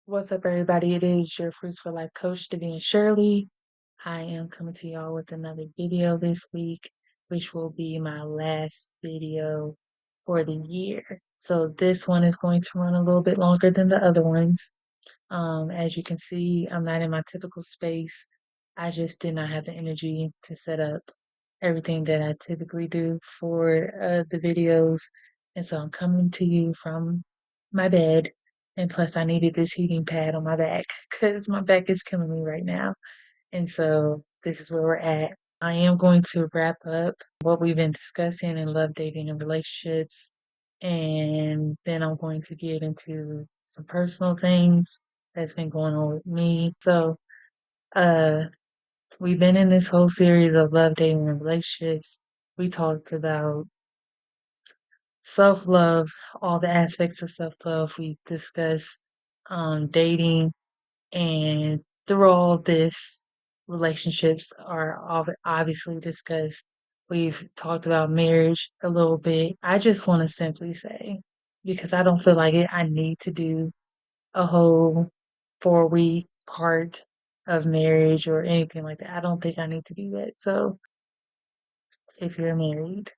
What's up, everybody? It is your Fruits for Life coach, Davina Shirley. I am coming to y'all with another video this week, which will be my last video for the year. So this one is going to run a little bit longer than the other ones. As you can see, I'm not in my typical space. I just did not have the energy to set up everything that I typically do for the videos. And so I'm coming to you from my bed. And plus, I needed this heating pad on my back because my back is killing me right now. And so this is where we're at. I am going to wrap up what we've been discussing in love, dating, and relationships. And then I'm going to get into some personal things that's been going on with me. So, uh, we've been in this whole series of love, dating, and relationships. We talked about self love, all the aspects of self love. We discussed dating, and through all this, relationships are obviously discussed. We've talked about marriage a little bit. I just want to simply say, because I don't feel like I need to do a whole 4-week part of marriage or anything like that. I don't think I need to do that. So if you're married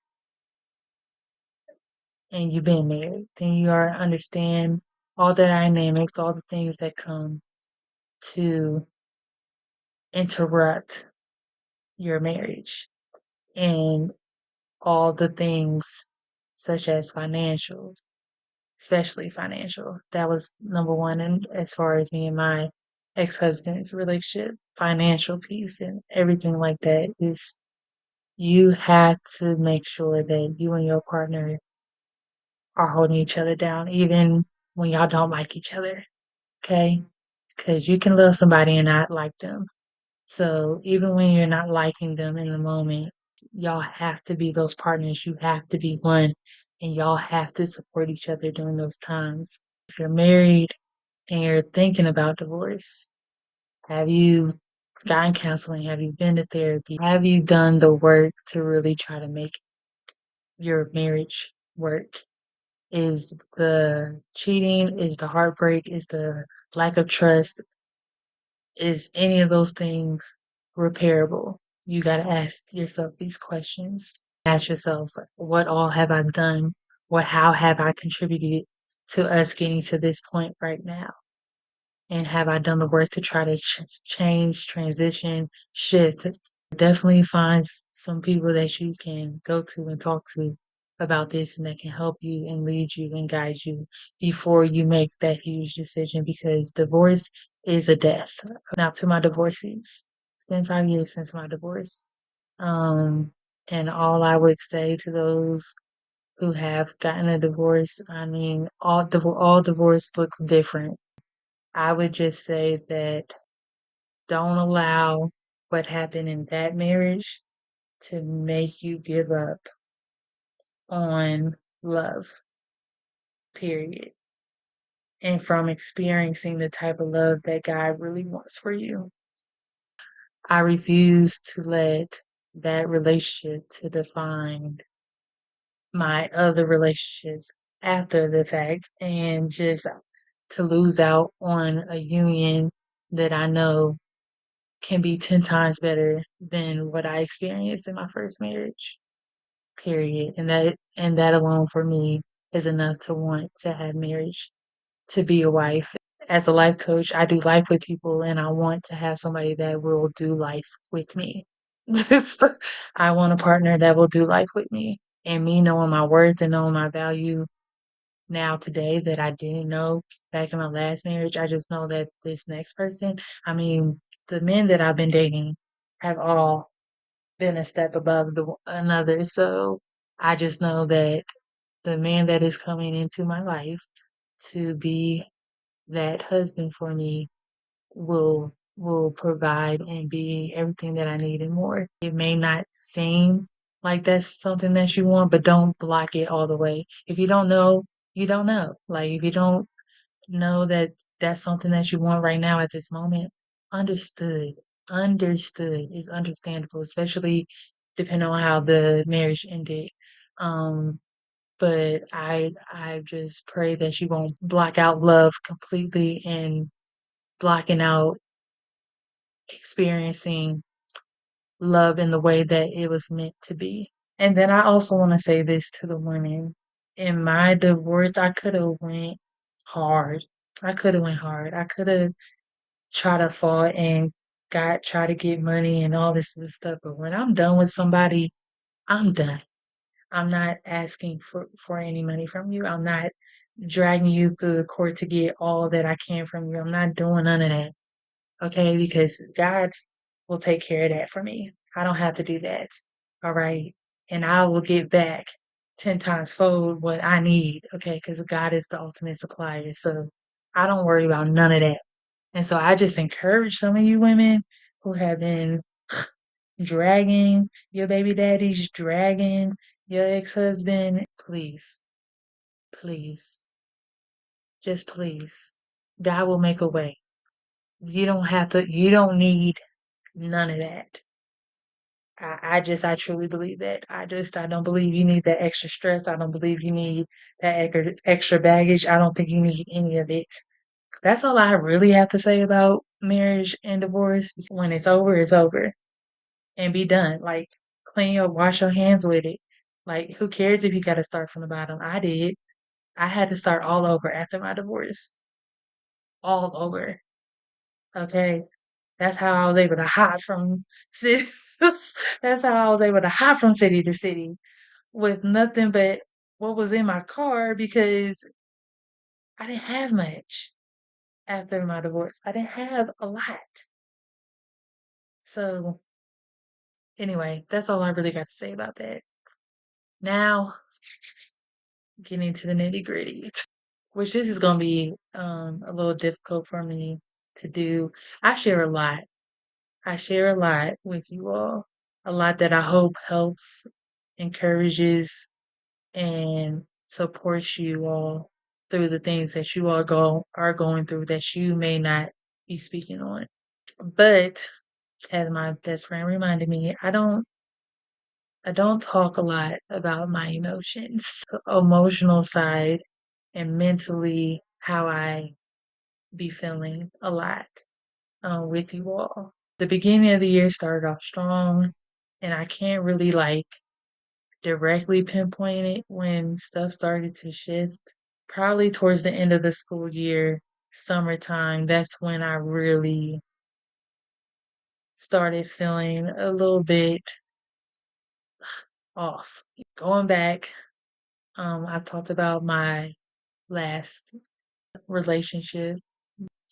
and you've been married, then you are understand all the dynamics, all the things that come to interrupt your marriage and all the things such as financial, especially financial. That was number one. And as far as me and my ex-husband's relationship, financial piece and everything like that is you have to make sure that you and your partner are holding each other down, even when y'all don't like each other. Okay? Because you can love somebody and not like them. So even when you're not liking them in the moment, y'all have to be those partners. You have to be one, and y'all have to support each other during those times. If you're married and you're thinking about divorce, have you gotten counseling? Have you been to therapy? Have you done the work to really try to make your marriage work? Is the cheating, is the heartbreak, is the lack of trust, is any of those things repairable? You got to ask yourself these questions. Ask yourself, what all have I done? How have I contributed to us getting to this point right now? And have I done the work to try to change, transition, shift? Definitely find some people that you can go to and talk to about this and that can help you and lead you and guide you before you make that huge decision, because divorce is a death. Now, to my divorcees, it's been 5 years since my divorce. Um, and all I would say to those who have gotten a divorce, I mean, all divorce looks different. I would just say that don't allow what happened in that marriage to make you give up on love, period. And from experiencing the type of love that God really wants for you. I refuse to let that relationship to define my other relationships after the fact, and just to lose out on a union that I know can be 10 times better than what I experienced in my first marriage, period. And that alone for me is enough to want to have marriage, to be a wife. As a life coach, I do life with people and I want to have somebody that will do life with me. I want a partner that will do life with me. And me knowing my worth and knowing my value now today that I didn't know back in my last marriage, I just know that this next person, I mean, the men that I've been dating have all been a step above another. So I just know that the man that is coming into my life to be that husband for me will provide and be everything that I need and more. It may not seem like that's something that you want, but don't block it all the way. If you don't know, you don't know. Like if you don't know that that's something that you want right now at this moment, understood. Understood is understandable, especially depending on how the marriage ended. Um, but I just pray that you won't block out love completely and blocking out experiencing love in the way that it was meant to be. And then I also want to say this to the women. In my divorce, I could have went hard. I could have went hard. I could have tried to fought and got try to get money and all this other stuff. But when I'm done with somebody, I'm done. I'm not asking for any money from you. I'm not dragging you through the court to get all that I can from you. I'm not doing none of that. Okay, because God will take care of that for me. I don't have to do that. All right. And I will get back 10 times fold what I need. Okay, because God is the ultimate supplier. So I don't worry about none of that. And so I just encourage some of you women who have been dragging your baby daddies, dragging your ex husband. Please, please, just please. God will make a way. You don't need none of that. I truly believe that. I don't believe you need that extra stress. I don't believe you need that extra baggage. I don't think you need any of it. That's all I really have to say about marriage and divorce. When it's over and be done. Like, wash your hands with it. Like, who cares if you got to start from the bottom? I did. I had to start all over after my divorce. All over. Okay. That's how I was able to hop from city. That's how I was able to hop from city to city with nothing but what was in my car because I didn't have much after my divorce. I didn't have a lot. So anyway, that's all I really got to say about that. Now, getting into the nitty gritty, which this is gonna be a little difficult for me to do. I share a lot. I share a lot with you all. A lot that I hope helps, encourages, and supports you all through the things that you all are going through that you may not be speaking on. But as my best friend reminded me, I don't talk a lot about my emotions, emotional side and mentally how I be feeling a lot with you all. The beginning of the year started off strong, and I can't really like directly pinpoint it when stuff started to shift. Probably towards the end of the school year, summertime, that's when I really started feeling a little bit off. Going back, I've talked about my last relationship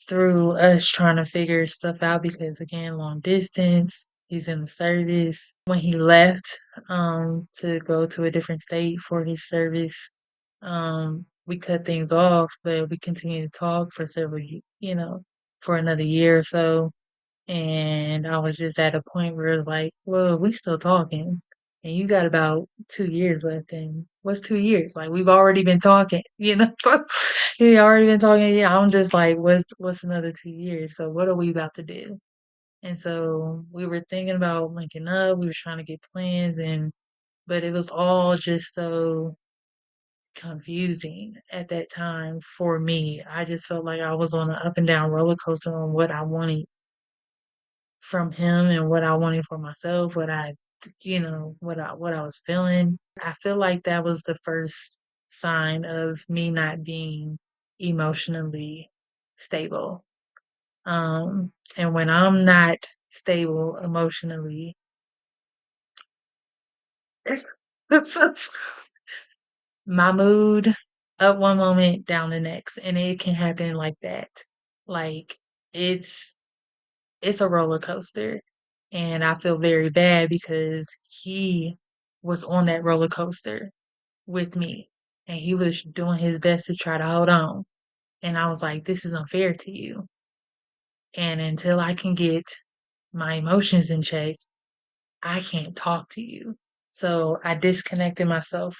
through us trying to figure stuff out because again, long distance, he's in the service. When he left to go to a different state for his service, we cut things off, but we continued to talk for for another year or so. And I was just at a point where it was like, well, we still talking. And you got about 2 years left. And what's 2 years? Like we've already been talking, you know? He already been talking. Yeah, I'm just like, what's another 2 years? So what are we about to do? And so we were thinking about linking up. We were trying to get plans but it was all just so confusing at that time for me. I just felt like I was on an up and down roller coaster on what I wanted from him and what I wanted for myself, what I was feeling. I feel like that was the first sign of me not being emotionally stable. And when I'm not stable emotionally, my mood up one moment, down the next, and it can happen like that. Like it's it's a roller coaster. And I feel very bad because he was on that roller coaster with me and he was doing his best to try to hold on. And I was like, this is unfair to you. And until I can get my emotions in check, I can't talk to you. So I disconnected myself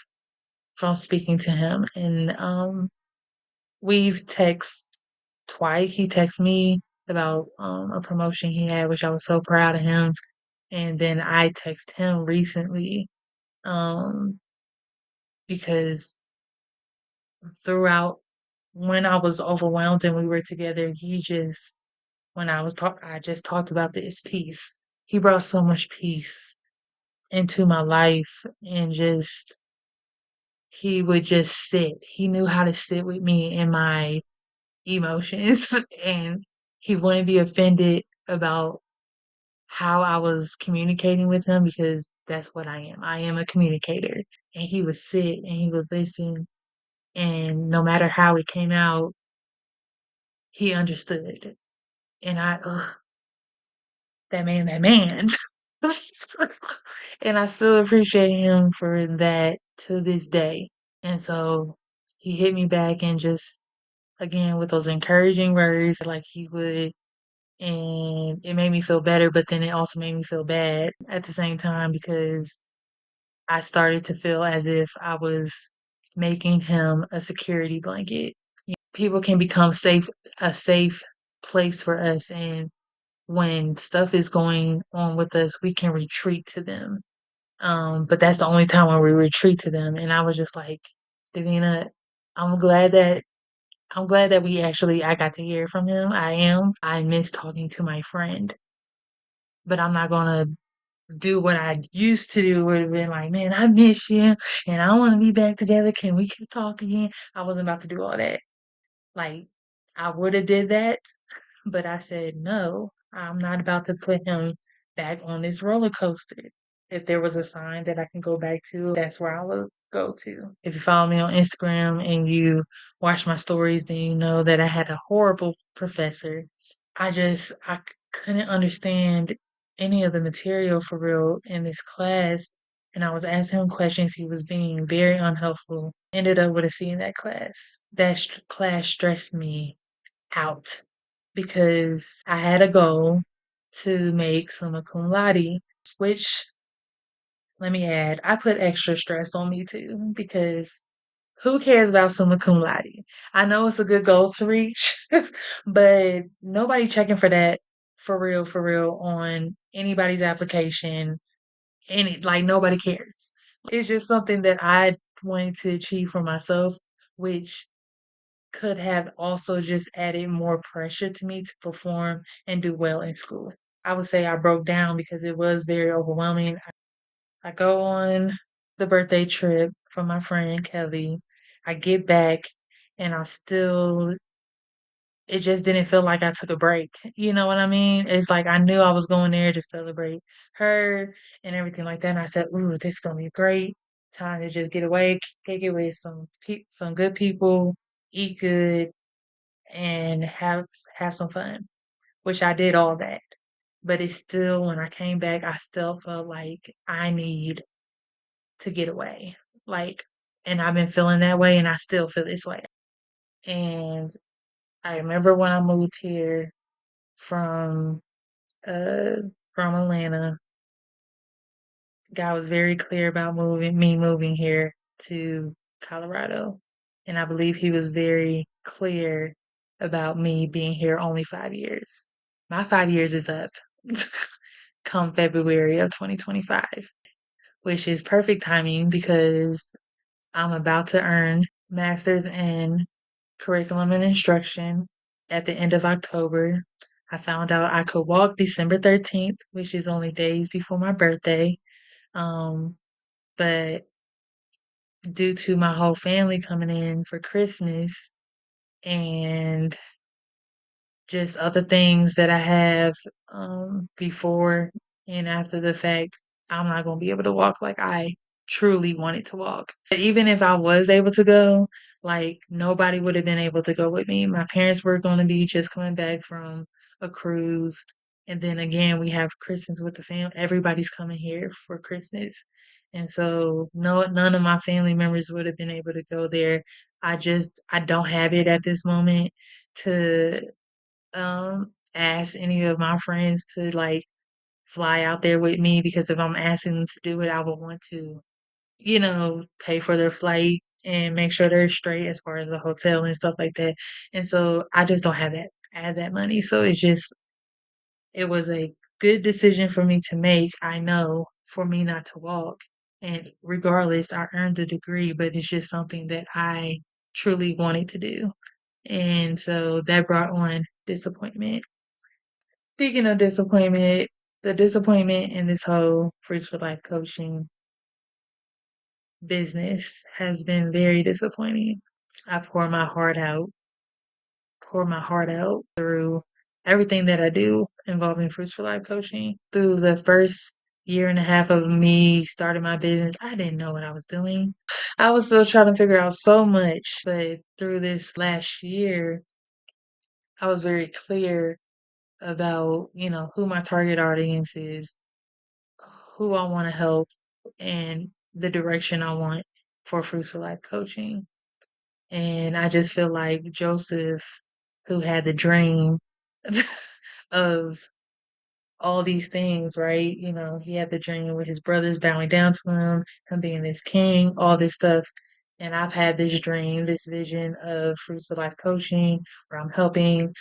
from speaking to him. And we've texted twice. He texted me about a promotion he had, which I was so proud of him. And then I text him recently, um, because throughout when I was overwhelmed and we were together, he just when I just talked about this peace. He brought so much peace into my life and just he would just sit. He knew how to sit with me in my emotions and he wouldn't be offended about how I was communicating with him because that's what I am. I am a communicator. And he would sit and he would listen and no matter how it came out, he understood. And ugh, that man. And I still appreciate him for that to this day. And so he hit me back and just again with those encouraging words like he would and it made me feel better, but then it also made me feel bad at the same time because I started to feel as if I was making him a security blanket. People can become a safe place for us and when stuff is going on with us, we can retreat to them. But that's the only time when we retreat to them. And I was just like, Davina, I'm glad that I got to hear from him. I am. I miss talking to my friend, but I'm not gonna do what I used to do would have been like, man, I miss you and I want to be back together. Can we talk again? I wasn't about to do all that. Like I would have did that, but I said, no, I'm not about to put him back on this roller coaster. If there was a sign that I can go back to, that's where I would go to. If you follow me on Instagram and you watch my stories, then you know that I had a horrible professor. I couldn't understand any of the material for real in this class. And I was asking him questions. He was being very unhelpful. Ended up with a C in that class. Class stressed me out because I had a goal to make summa cum laude, which let me add, I put extra stress on me too because who cares about summa cum laude? I know it's a good goal to reach, but nobody checking for that for real on anybody's application. Like nobody cares. It's just something that I wanted to achieve for myself, which could have also just added more pressure to me to perform and do well in school. I would say I broke down because it was very overwhelming. I go on the birthday trip for my friend Kelly. I get back and it just didn't feel like I took a break. You know what I mean? It's like I knew I was going there to celebrate her and everything like that. And I said, ooh, this is going to be great. Time to just get away, kick it with some good people, eat good, and have some fun, which I did all that. But it's still when I came back, I still felt like I need to get away. Like, and I've been feeling that way, and I still feel this way. And I remember when I moved here from uh from Atlanta, God was very clear about moving here to Colorado. And I believe he was very clear about me being here only 5 years. My 5 years is up come February of 2025, which is perfect timing because I'm about to earn master's in curriculum and instruction at the end of October. I found out I could walk December 13th, which is only days before my birthday. Um, but due to my whole family coming in for Christmas and just other things that I have before and after the fact, I'm not going to be able to walk like I truly wanted to walk. But even if I was able to go, like nobody would have been able to go with me. My parents were going to be just coming back from a cruise. And then again, we have Christmas with the family. Everybody's coming here for Christmas. And so none of my family members would have been able to go there. I don't have it at this moment to ask any of my friends to like fly out there with me because if I'm asking them to do it, I would want to, pay for their flight and make sure they're straight as far as the hotel and stuff like that. And so I just don't have that. I have that money. So it was a good decision for me to make. I know for me not to walk. And regardless, I earned the degree, but it's just something that I truly wanted to do. And so that brought on disappointment. Speaking of disappointment, the disappointment in this whole Fruits for Life coaching business has been very disappointing. I pour my heart out through everything that I do involving Fruits for Life coaching. Through the first year and a half of me starting my business, I didn't know what I was doing. I was still trying to figure out so much, but through this last year, I was very clear about, who my target audience is, who I want to help, and the direction I want for Fruits for Life coaching. And I just feel like Joseph, who had the dream of all these things, right? He had the dream with his brothers bowing down to him being this king, all this stuff. And I've had this dream, this vision of Fruits of Life coaching, where I'm helping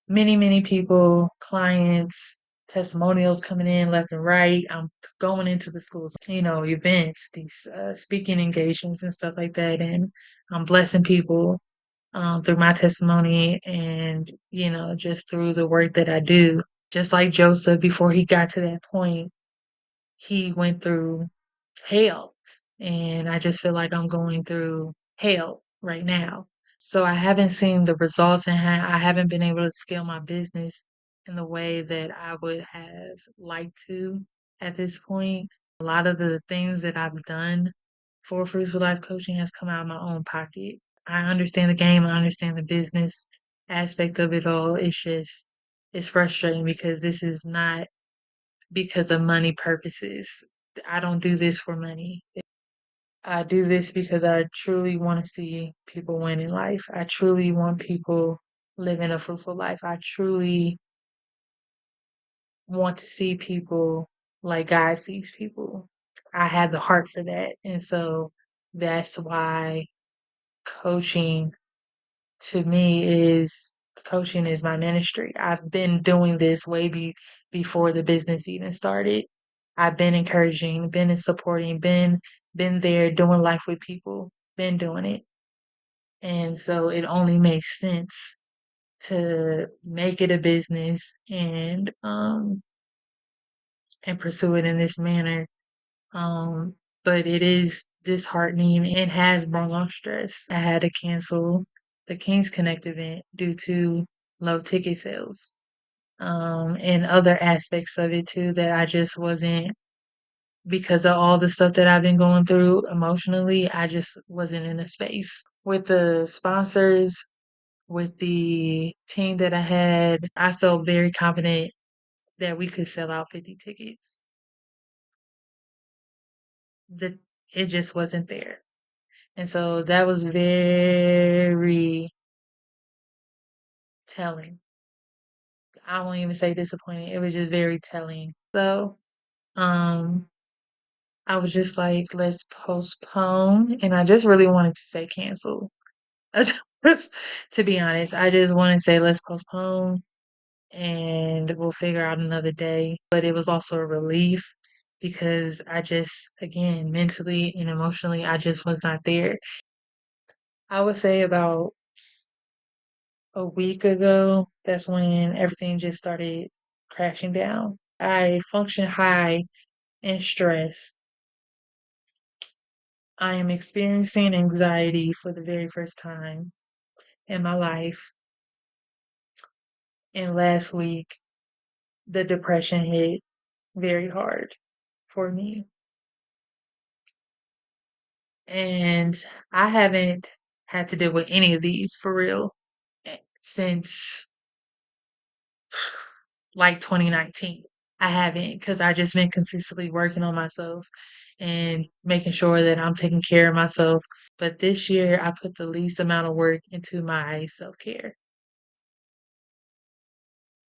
many, many people, clients, testimonials coming in left and right. I'm going into the schools, events, these speaking engagements and stuff like that. And I'm blessing people through my testimony and, just through the work that I do. Just like Joseph, before he got to that point, he went through hell. And I just feel like I'm going through hell right now. So I haven't seen the results and I haven't been able to scale my business in the way that I would have liked to at this point. A lot of the things that I've done for Fruits for Life coaching has come out of my own pocket. I understand the game, I understand the business aspect of it all. It's frustrating because this is not because of money purposes. I don't do this for money. I do this because I truly want to see people win in life. I truly want people living a fruitful life. I truly want to see people like God sees people. I have the heart for that. And so that's why coaching to me is coaching is my ministry. I've been doing this before the business even started. I've been encouraging, been supporting, been there doing life with people, been doing it. And so it only makes sense to make it a business and pursue it in this manner. But it is disheartening and has brought on stress. I had to cancel the King's Connect event due to low ticket sales. And other aspects of it too that I just wasn't because of all the stuff that I've been going through emotionally, I just wasn't in a space. With the sponsors, with the team that I had, I felt very confident that we could sell out 50 tickets. The It just wasn't there. And so that was very telling. I won't even say disappointing. It was just very telling. So, um, I was just like, let's postpone. And I just really wanted to say cancel. To be honest, I just want to say let's postpone and we'll figure out another day. But it was also a relief because I just, again, mentally and emotionally, I just was not there. I would say about a week ago, that's when everything just started crashing down. I function high in stress. I am experiencing anxiety for the very first time in my life. And last week, the depression hit very hard for me. And I haven't had to deal with any of these for real since like 2019. I haven't because I just been consistently working on myself and making sure that I'm taking care of myself. But this year, I put the least amount of work into my self care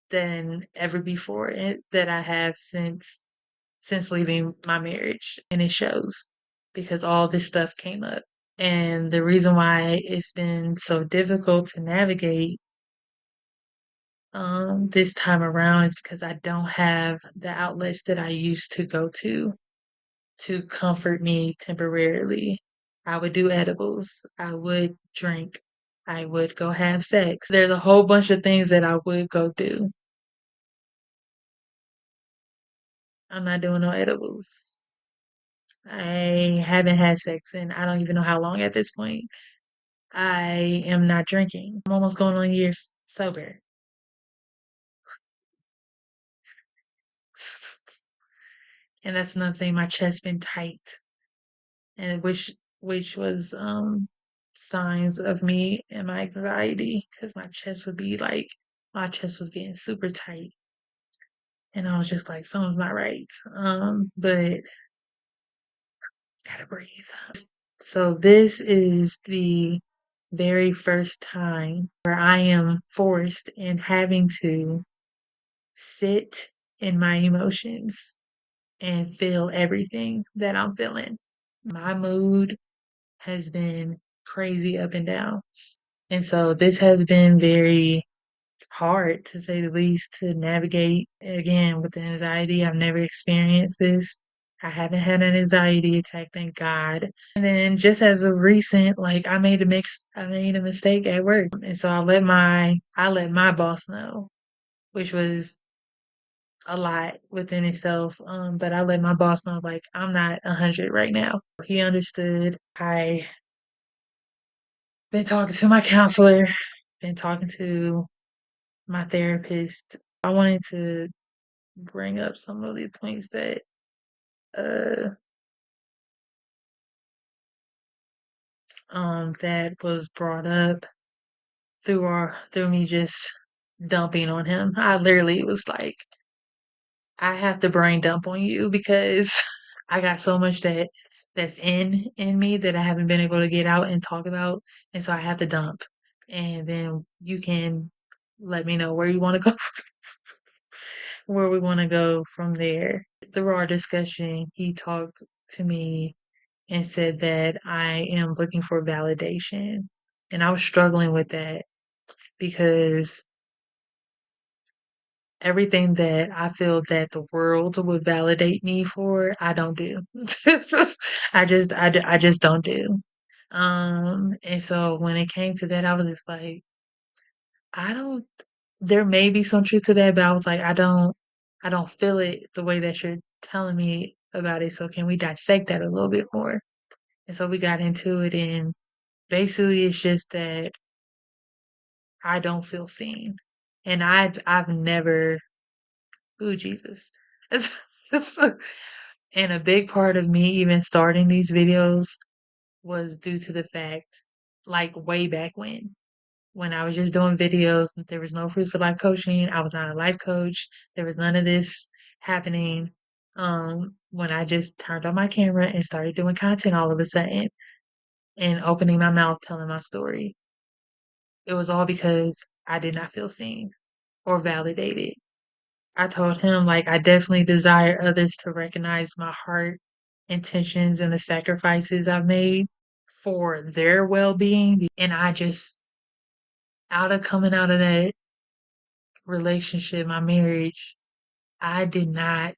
than ever before that I have since leaving my marriage, and it shows because all this stuff came up. And the reason why it's been so difficult to navigate this time around is because I don't have the outlets that I used to go to comfort me temporarily. I would do edibles, I would drink, I would go have sex. There's a whole bunch of things that I would go do. I'm not doing no edibles. I haven't had sex in I don't even know how long at this point. I am not drinking. I'm almost going on years sober. And that's another thing. My chest been tight, and which was signs of me and my anxiety because my chest was getting super tight, and I was just like something's not right. But gotta breathe. So this is the very first time where I am forced and having to sit in my emotions and feel everything that I'm feeling. My mood has been crazy up and down. And so this has been very hard, to say the least, to navigate. Again, with the anxiety, I've never experienced this. I haven't had an anxiety attack, thank God. And then just as of recent, like I made a mistake at work. And so I let my boss know, which was a lot within itself. But I let my boss know like I'm not 100 right now. He understood. I been talking to my counselor, been talking to my therapist. I wanted to bring up some of the points uh that was brought up through me just dumping on him. I literally was like, I have to brain dump on you because I got so much that's in me that I haven't been able to get out and talk about, and so I have to dump. And then you can let me know where you want to go, where we want to go from there. Through our discussion, he talked to me and said that I am looking for validation, and I was struggling with that because everything that I feel that the world would validate me for, I don't do. I just don't do. And so when it came to that, I was just like, I don't, there may be some truth to that, but I was like, I don't feel it the way that you're telling me about it. So can we dissect that a little bit more? And so we got into it, and basically it's just that I don't feel seen. And I've never, ooh, Jesus. And a big part of me even starting these videos was due to the fact, like way back when I was just doing videos, there was no Fruits for Life coaching. I was not a life coach. There was none of this happening. When I just turned on my camera and started doing content all of a sudden and opening my mouth telling my story, it was all because I did not feel seen or validated. I told him, like, I definitely desire others to recognize my heart, intentions, and the sacrifices I've made for their well being. And I just, coming out of that relationship, my marriage, I did not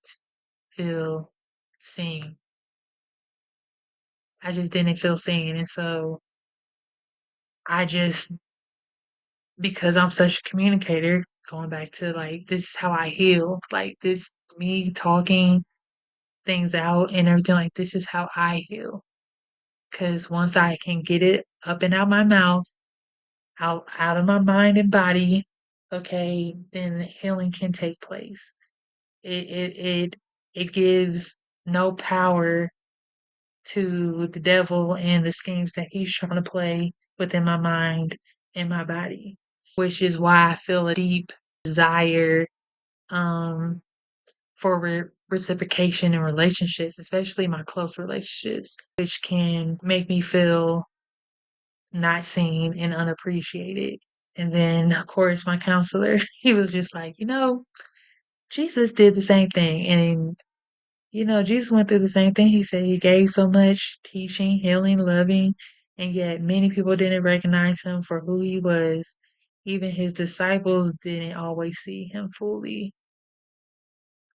feel seen. I just didn't feel seen. And so I just, because I'm such a communicator, going back to like, this is how I heal, like, this, me talking things out and everything, like, this is how I heal. Because once I can get it up and out my mouth, out of my mind and body, okay, then healing can take place. It it gives no power to the devil and the schemes that he's trying to play within my mind and my body, which is why I feel a deep desire um for reciprocation in relationships, especially my close relationships, which can make me feel not seen and unappreciated. And then, of course, my counselor, he was just like, Jesus did the same thing. And, Jesus went through the same thing. He said he gave so much teaching, healing, loving, and yet many people didn't recognize him for who he was. Even his disciples didn't always see him fully.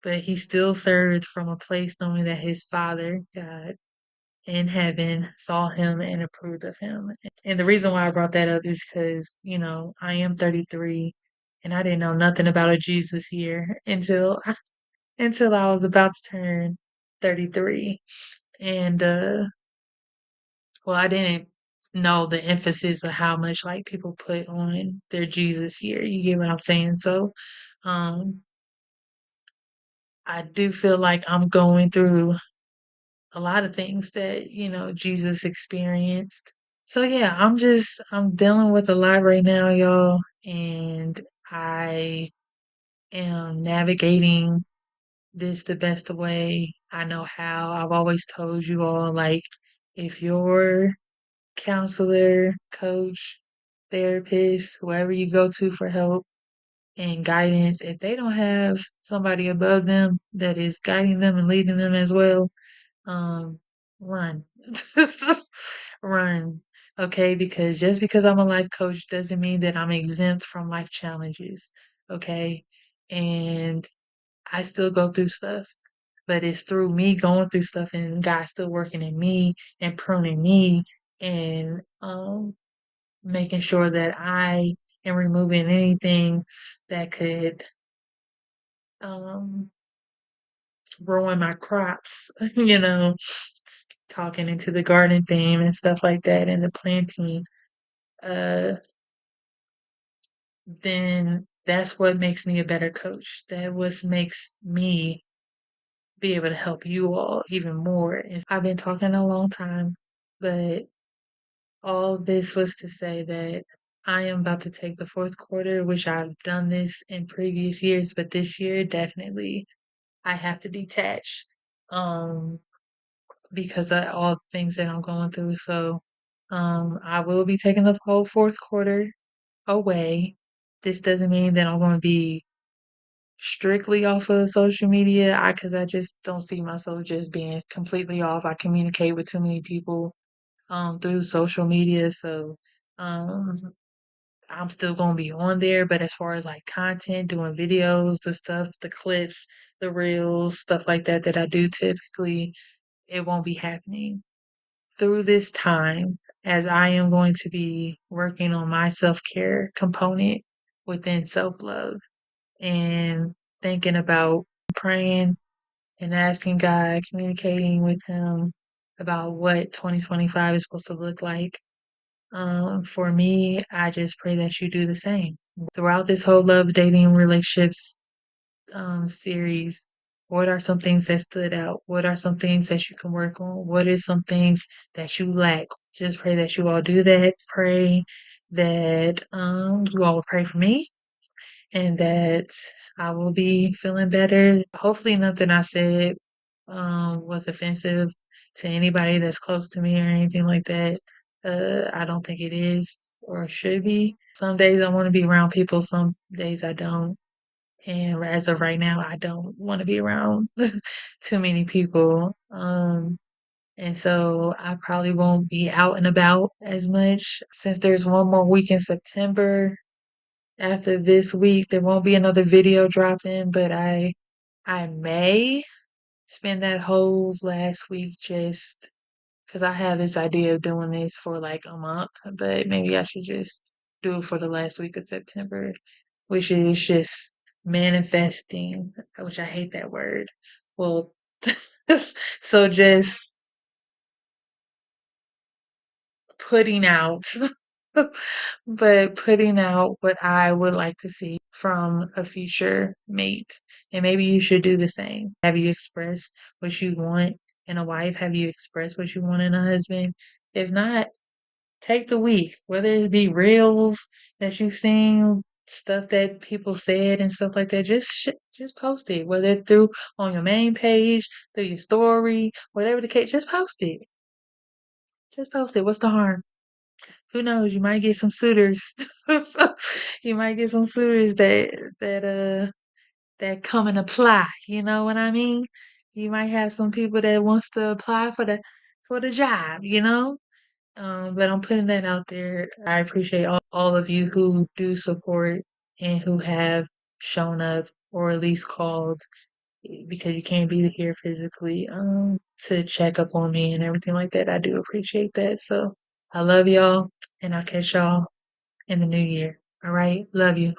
But he still served from a place knowing that his Father, God, in heaven saw him and approved of him. And the reason why I brought that up is because, I am 33 and I didn't know nothing about a Jesus year until until I was about to turn 33. And well, I didn't know the emphasis of how much like people put on their Jesus year. You get what I'm saying? So, um, I do feel like I'm going through a lot of things that, Jesus experienced. So yeah, I'm dealing with a lot right now, y'all, and I am navigating this the best way I know how. I've always told you all, like, if your counselor, coach, therapist, whoever you go to for help and guidance, if they don't have somebody above them that is guiding them and leading them as well, um, run. Run. Okay, because just because I'm a life coach doesn't mean that I'm exempt from life challenges. Okay. And I still go through stuff, but it's through me going through stuff and God still working in me and pruning me and making sure that I am removing anything that could um ruin my crops, talking into the garden theme and stuff like that and the planting, uh, then that's what makes me a better coach. That what makes me be able to help you all even more. And I've been talking a long time, but all this was to say that I am about to take the fourth quarter, which I've done this in previous years, but this year definitely I have to detach. Um, because of all the things that I'm going through. So, I will be taking the whole fourth quarter away. This doesn't mean that I'm going to be strictly off of social media. Because I just don't see myself just being completely off. I communicate with too many people through social media, so um, I'm still going to be on there. But as far as like content, doing videos, the stuff, the clips, the reels, stuff like that that I do typically, it won't be happening through this time as I am going to be working on my self care component within self love and thinking about praying and asking God, communicating with Him about what 2025 is supposed to look like. For me, I just pray that you do the same. Throughout this whole love, dating, relationships series, what are some things that stood out? What are some things that you can work on? What is some things that you lack? Just pray that you all do that. Pray that you all will pray for me and that I will be feeling better. Hopefully nothing I said was offensive to anybody that's close to me or anything like that. I don't think it is or should be. Some days I want to be around people, some days I don't. And as of right now, I don't want to be around too many people. And so I probably won't be out and about as much since there's one more week in September. After this week, there won't be another video dropping, but I may spend that whole last week just because I have this idea of doing this for like a month, but maybe I should just do it for the last week of September, which is just manifesting, which I hate that word. Well, so just putting out, but putting out what I would like to see from a future mate. And maybe you should do the same. Have you expressed what you want in a wife? Have you expressed what you want in a husband? If not, take the week, whether it be reels that you've seen, stuff that people said and stuff like that. Just post it, whether it's through on your main page, through your story, whatever the case. Just post it. Just post it. What's the harm? Who knows? You might get some suitors. You might get some suitors that come and apply. You know what I mean? You might have some people that wants to apply for the job. But I'm putting that out there. I appreciate all of you who do support and who have shown up or at least called because you can't be here physically to check up on me and everything like that. I do appreciate that. So I love y'all and I'll catch y'all in the new year. All right. Love you.